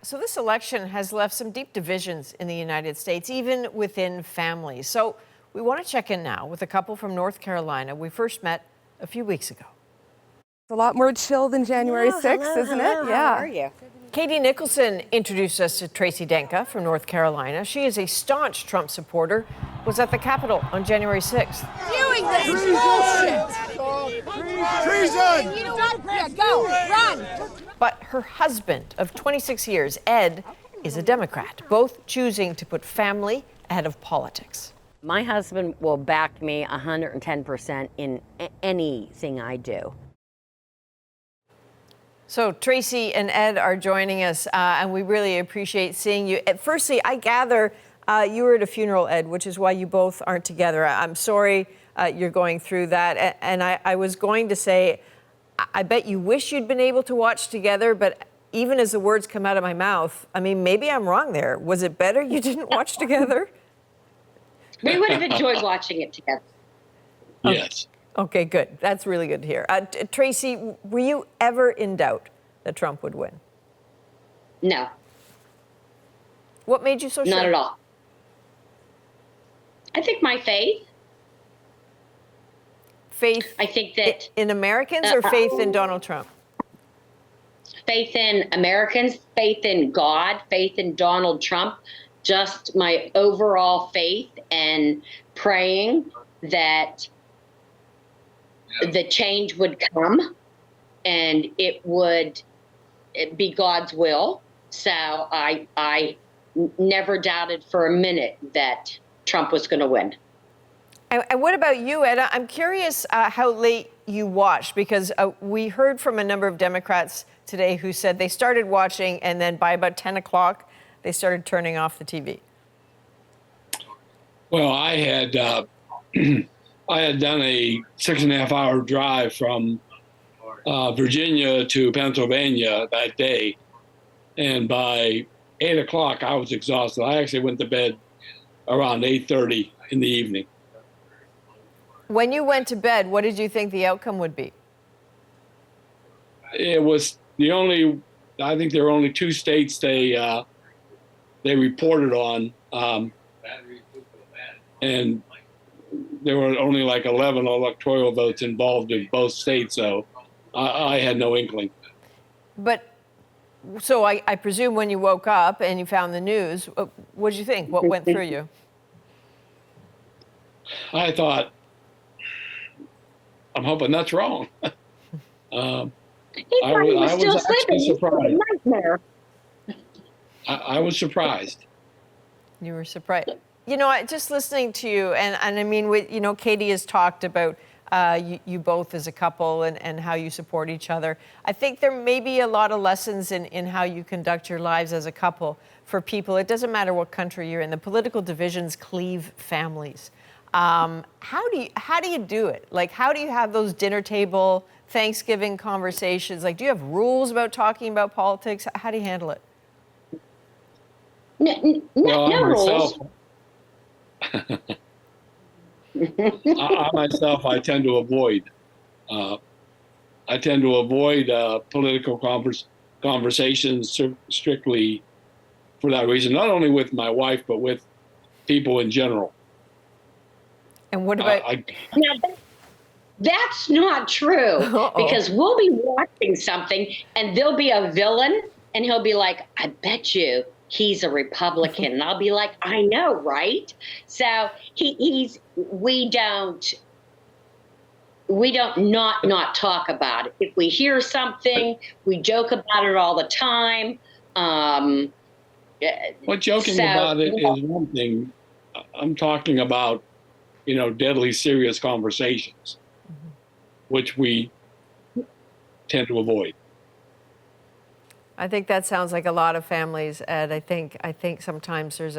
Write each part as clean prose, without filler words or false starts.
So this election has left some deep divisions in the United States, even within families. So we want to check in now with a couple from North Carolina we first met a few weeks ago. It's a lot more chill than January 6th, isn't it? Yeah. How are you? Katie Nicholson introduced us to Tracey Danka from North Carolina. She is a staunch Trump supporter, was at the Capitol on January 6th. Doing this bullshit! Treason! You know what? Yeah, go, run! But her husband of 26 years, Ed, is a Democrat, both choosing to put family ahead of politics. My husband will back me 110% in anything I do. So Tracey and Ed are joining us, and we really appreciate seeing you. Firstly, I gather you were at a funeral, Ed, which is why you both aren't together. I'm sorry you're going through that. And I was going to say, I bet you wish you'd been able to watch together, but even as the words come out of my mouth, I mean, maybe I'm wrong there. Was it better you didn't watch together? We would have enjoyed watching it together. Yes. Okay, good. That's really good to hear. Tracey, were you ever in doubt that Trump would win? No, What made you so sure? not at all. I think my faith. Faith I think that in Americans or faith in Donald Trump? faith in Americans, faith in God, faith in Donald Trump, just my overall faith and praying that the change would come and it would be God's will. So I never doubted for a minute that Trump was going to win. And what about you, Ed? I'm curious how late you watched, because we heard from a number of Democrats today who said they started watching and then by about 10 o'clock, they started turning off the TV. Well, I had I had done a 6.5 hour drive from Virginia to Pennsylvania that day, and by 8 o'clock I was exhausted. I actually went to bed around 8:30 in the evening. When you went to bed, what did you think the outcome would be? It was the only. I think there were only two states they reported on, and there were only like 11 electoral votes involved in both states. So I had no inkling. But so I presume when you woke up and you found the news, what did you think? What went through you? I thought, I'm hoping that's wrong. I was actually surprised. I was surprised. You were surprised. You know, just listening to you, and I mean, you know, Katie has talked about you both as a couple and how you support each other. I think there may be a lot of lessons in how you conduct your lives as a couple for people. It doesn't matter what country you're in. The political divisions cleave families. How do you do it? Like, how do you have those dinner table Thanksgiving conversations? Like, do you have rules about talking about politics? How do you handle it? No rules. I myself, I tend to avoid. Political conversations strictly for that reason. Not only with my wife, but with people in general. And what about? Now, that's not true. Because we'll be watching something and there'll be a villain and he'll be like, I bet you he's a Republican. And I'll be like, I know, right? So we don't not talk about it. If we hear something, we joke about it all the time. Well, joking about it is one thing. I'm talking about, deadly serious conversations, which we tend to avoid. I think that sounds like a lot of families, Ed. I think sometimes there's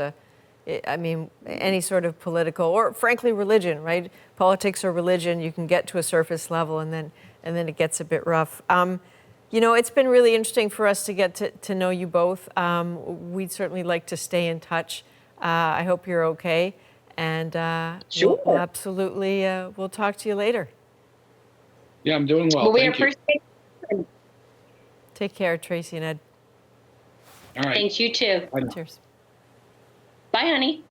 any sort of political or frankly religion, right? Politics or religion, you can get to a surface level and then it gets a bit rough. It's been really interesting for us to get to know you both. We'd certainly like to stay in touch. I hope you're okay. And sure. We'll absolutely, we'll talk to you later. Yeah, I'm doing well. We Thank you. appreciate it. Take care, Tracey and Ed. All right. Thanks, you too. Bye now. Cheers. Bye, honey.